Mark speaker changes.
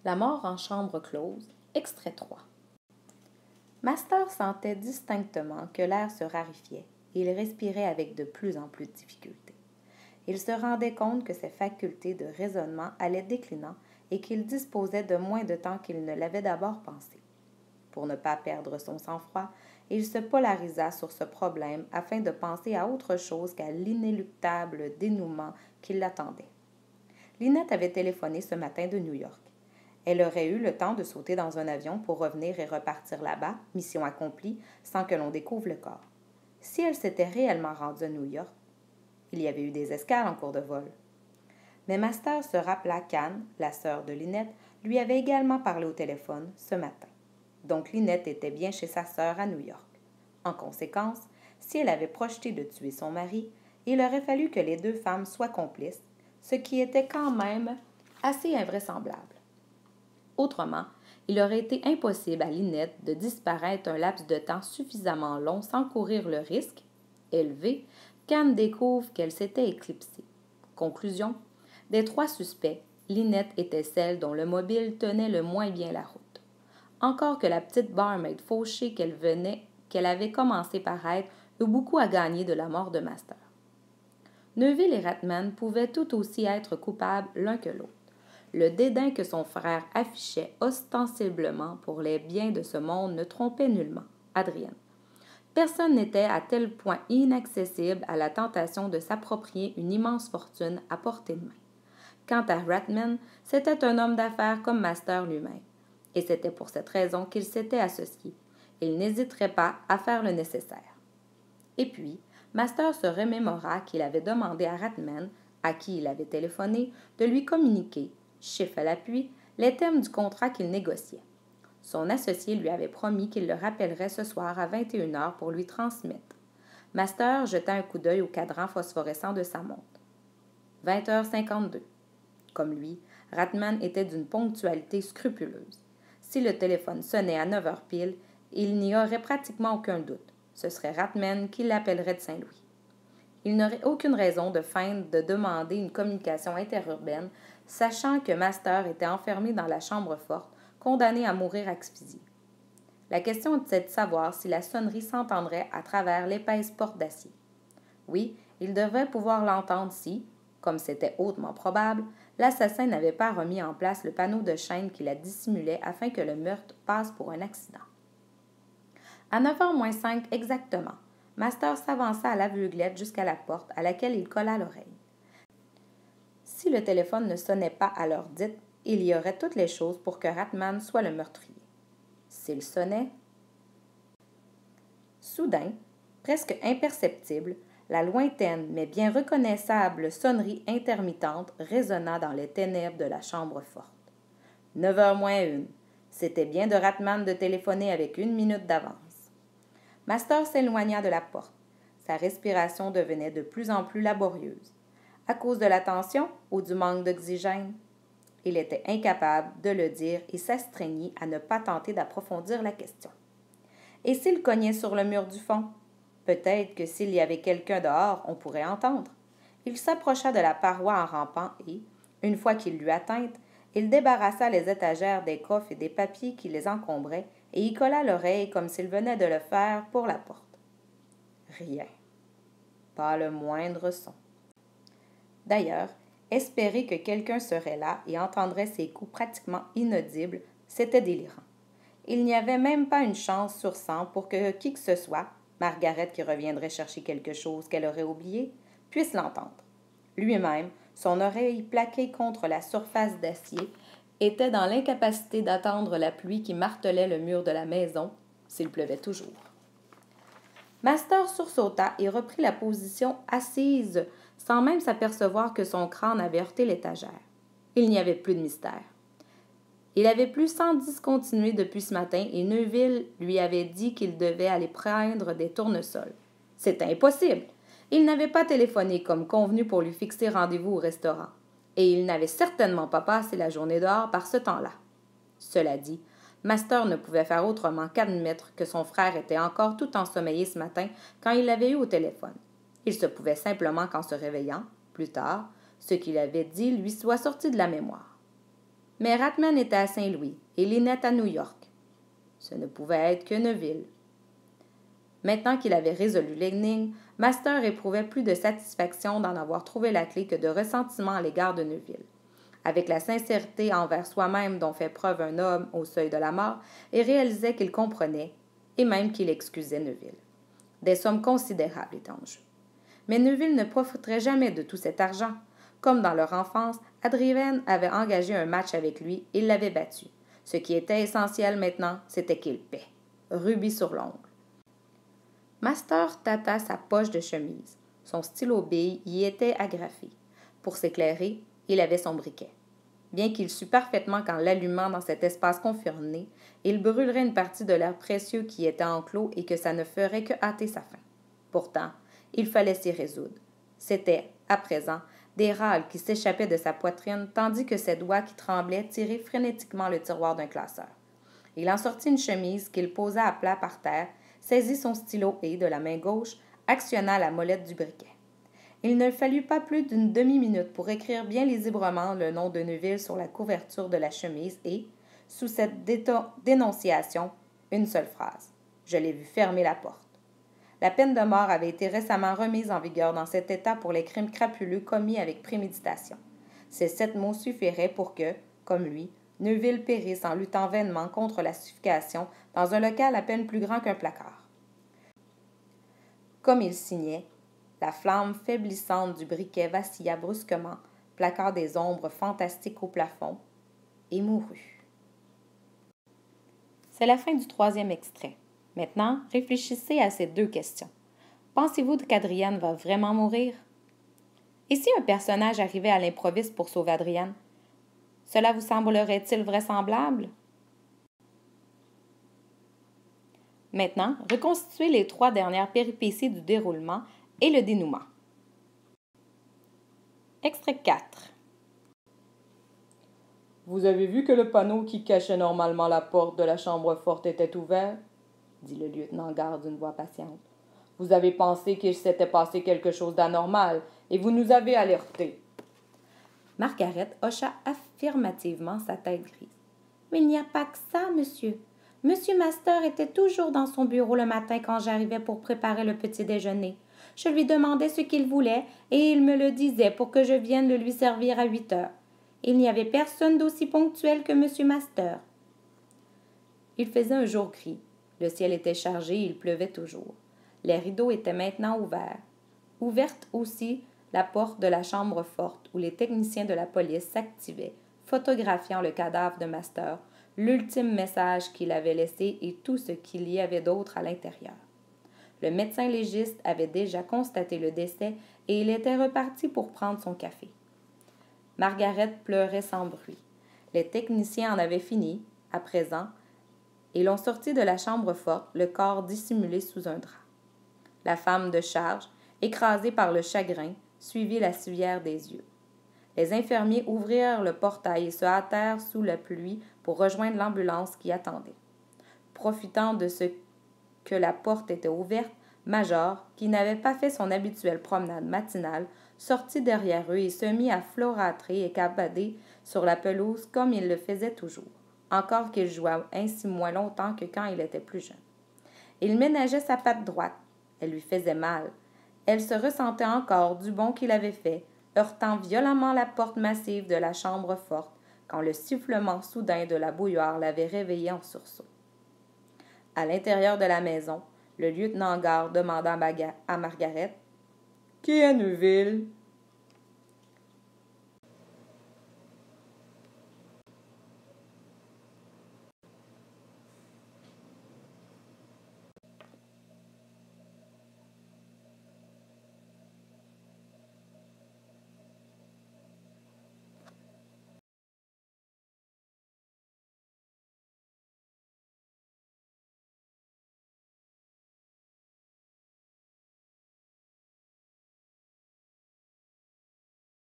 Speaker 1: La mort en chambre close, extrait 3. Master sentait distinctement que l'air se raréfiait et il respirait avec de plus en plus de difficulté. Il se rendait compte que ses facultés de raisonnement allaient déclinant et qu'il disposait de moins de temps qu'il ne l'avait d'abord pensé. Pour ne pas perdre son sang-froid, il se polarisa sur ce problème afin de penser à autre chose qu'à l'inéluctable dénouement qui l'attendait. Lynette avait téléphoné ce matin de New York. Elle aurait eu le temps de sauter dans un avion pour revenir et repartir là-bas, mission accomplie, sans que l'on découvre le corps. Si elle s'était réellement rendue à New York, il y avait eu des escales en cours de vol. Mais Master se rappela qu'Anne, la sœur de Lynette, lui avait également parlé au téléphone ce matin. Donc Lynette était bien chez sa sœur à New York. En conséquence, si elle avait projeté de tuer son mari, il aurait fallu que les deux femmes soient complices, ce qui était quand même assez invraisemblable. Autrement, il aurait été impossible à Lynette de disparaître un laps de temps suffisamment long sans courir le risque, élevé, qu'Anne découvre qu'elle s'était éclipsée. Conclusion, des trois suspects, Lynette était celle dont le mobile tenait le moins bien la route. Encore que la petite barmaid fauchée qu'elle avait commencé par être, eut beaucoup à gagner de la mort de Master. Neuville et Ratman pouvaient tout aussi être coupables l'un que l'autre. Le dédain que son frère affichait ostensiblement pour les biens de ce monde ne trompait nullement Adrienne. Personne n'était à tel point inaccessible à la tentation de s'approprier une immense fortune à portée de main. Quant à Ratman, c'était un homme d'affaires comme Master lui-même. Et c'était pour cette raison qu'il s'était associé. Il n'hésiterait pas à faire le nécessaire. Et puis, Master se remémora qu'il avait demandé à Ratman, à qui il avait téléphoné, de lui communiquer, chiffre à l'appui, les thèmes du contrat qu'il négociait. Son associé lui avait promis qu'il le rappellerait ce soir à 21h pour lui transmettre. Master jeta un coup d'œil au cadran phosphorescent de sa montre. 20h52. Comme lui, Ratman était d'une ponctualité scrupuleuse. Si le téléphone sonnait à 9h pile, il n'y aurait pratiquement aucun doute. Ce serait Ratman qui l'appellerait de Saint-Louis. Il n'aurait aucune raison de feindre de demander une communication interurbaine, sachant que Master était enfermé dans la chambre forte, condamné à mourir asphyxié. La question était de savoir si la sonnerie s'entendrait à travers l'épaisse porte d'acier. Oui, il devrait pouvoir l'entendre si, comme c'était hautement probable, l'assassin n'avait pas remis en place le panneau de chaîne qui la dissimulait afin que le meurtre passe pour un accident. À 9h moins 5 exactement, Master s'avança à l'aveuglette jusqu'à la porte à laquelle il colla l'oreille. Si le téléphone ne sonnait pas à l'heure dite, il y aurait toutes les choses pour que Ratman soit le meurtrier. S'il sonnait... Soudain, presque imperceptible, la lointaine mais bien reconnaissable sonnerie intermittente résonna dans les ténèbres de la chambre forte. 9h moins 1. C'était bien de Ratman de téléphoner avec 1 minute d'avance. Master s'éloigna de la porte. Sa respiration devenait de plus en plus laborieuse. À cause de la tension ou du manque d'oxygène? Il était incapable de le dire et s'astreignit à ne pas tenter d'approfondir la question. Et s'il cognait sur le mur du fond? Peut-être que s'il y avait quelqu'un dehors, on pourrait entendre. Il s'approcha de la paroi en rampant et, une fois qu'il l'eut atteinte, il débarrassa les étagères des coffres et des papiers qui les encombraient et y colla l'oreille comme s'il venait de le faire pour la porte. Rien. Pas le moindre son. D'ailleurs, espérer que quelqu'un serait là et entendrait ses coups pratiquement inaudibles, c'était délirant. Il n'y avait même pas une chance sur 100 pour que qui que ce soit, Margaret qui reviendrait chercher quelque chose qu'elle aurait oublié, puisse l'entendre. Lui-même, son oreille plaquée contre la surface d'acier, était dans l'incapacité d'attendre la pluie qui martelait le mur de la maison, s'il pleuvait toujours. Master sursauta et reprit la position assise, sans même s'apercevoir que son crâne avait heurté l'étagère. Il n'y avait plus de mystère. Il avait plus sans discontinuer depuis ce matin et Neuville lui avait dit qu'il devait aller prendre des tournesols. C'était impossible. Il n'avait pas téléphoné comme convenu pour lui fixer rendez-vous au restaurant. Et il n'avait certainement pas passé la journée dehors par ce temps-là. Cela dit, Master ne pouvait faire autrement qu'admettre que son frère était encore tout ensommeillé ce matin quand il l'avait eu au téléphone. Il se pouvait simplement qu'en se réveillant, plus tard, ce qu'il avait dit lui soit sorti de la mémoire. Mais Ratman était à Saint-Louis et Lynette à New York. Ce ne pouvait être que Neuville. Maintenant qu'il avait résolu l'énigme, Master éprouvait plus de satisfaction d'en avoir trouvé la clé que de ressentiment à l'égard de Neuville. Avec la sincérité envers soi-même dont fait preuve un homme au seuil de la mort, il réalisait qu'il comprenait, et même qu'il excusait Neuville. Des sommes considérables étaient en jeu. Mais Neuville ne profiterait jamais de tout cet argent. Comme dans leur enfance, Adrienne avait engagé un match avec lui et l'avait battu. Ce qui était essentiel maintenant, c'était qu'il paie. Rubis sur l'ongle. Master tâta sa poche de chemise. Son stylo bille y était agrafé. Pour s'éclairer, il avait son briquet. Bien qu'il sût parfaitement qu'en l'allumant dans cet espace confiné, il brûlerait une partie de l'air précieux qui était enclos et que ça ne ferait que hâter sa faim. Pourtant, il fallait s'y résoudre. C'était, à présent, des râles qui s'échappaient de sa poitrine tandis que ses doigts qui tremblaient tiraient frénétiquement le tiroir d'un classeur. Il en sortit une chemise qu'il posa à plat par terre, saisit son stylo et, de la main gauche, actionna la molette du briquet. Il ne fallut pas plus d'une demi-minute pour écrire bien lisiblement le nom de Neuville sur la couverture de la chemise et, sous cette dénonciation, une seule phrase. Je l'ai vu fermer la porte. La peine de mort avait été récemment remise en vigueur dans cet État pour les crimes crapuleux commis avec préméditation. Ces 7 mots suffiraient pour que, comme lui, Neuville périsse en luttant vainement contre la suffocation dans un local à peine plus grand qu'un placard. Comme il signait, la flamme faiblissante du briquet vacilla brusquement, plaquant des ombres fantastiques au plafond, et mourut. C'est la fin du 3e extrait. Maintenant, réfléchissez à ces 2 questions. Pensez-vous qu'Adrienne va vraiment mourir? Et si un personnage arrivait à l'improviste pour sauver Adrienne? Cela vous semblerait-il vraisemblable? Maintenant, reconstituez les 3 dernières péripéties du déroulement et le dénouement. Extrait 4.
Speaker 2: Vous avez vu que le panneau qui cachait normalement la porte de la chambre forte était ouvert? Dit le lieutenant-garde d'une voix patiente. Vous avez pensé qu'il s'était passé quelque chose d'anormal et vous nous avez alertés.
Speaker 1: Margaret hocha affirmativement sa tête grise. Mais il n'y a pas que ça, monsieur. Monsieur Master était toujours dans son bureau le matin quand j'arrivais pour préparer le petit déjeuner. Je lui demandais ce qu'il voulait et il me le disait pour que je vienne le lui servir à 8 heures. Il n'y avait personne d'aussi ponctuel que monsieur Master. Il faisait un jour gris. Le ciel était chargé et il pleuvait toujours. Les rideaux étaient maintenant ouverts. Ouverte aussi la porte de la chambre forte où les techniciens de la police s'activaient, photographiant le cadavre de Master, l'ultime message qu'il avait laissé et tout ce qu'il y avait d'autre à l'intérieur. Le médecin légiste avait déjà constaté le décès et il était reparti pour prendre son café. Margaret pleurait sans bruit. Les techniciens en avaient fini, à présent, et l'ont sorti de la chambre forte, le corps dissimulé sous un drap. La femme de charge, écrasée par le chagrin, suivit la civière des yeux. Les infirmiers ouvrirent le portail et se hâtèrent sous la pluie pour rejoindre l'ambulance qui attendait. Profitant de ce que la porte était ouverte, Major, qui n'avait pas fait son habituelle promenade matinale, sortit derrière eux et se mit à florâtrer et cabader sur la pelouse comme il le faisait toujours, encore qu'il jouât ainsi moins longtemps que quand il était plus jeune. Il ménageait sa patte droite. Elle lui faisait mal. Elle se ressentait encore du bond qu'il avait fait, heurtant violemment la porte massive de la chambre forte, quand le sifflement soudain de la bouilloire l'avait réveillé en sursaut. À l'intérieur de la maison, le lieutenant-garde demanda à Margaret « Qui est Neuville? »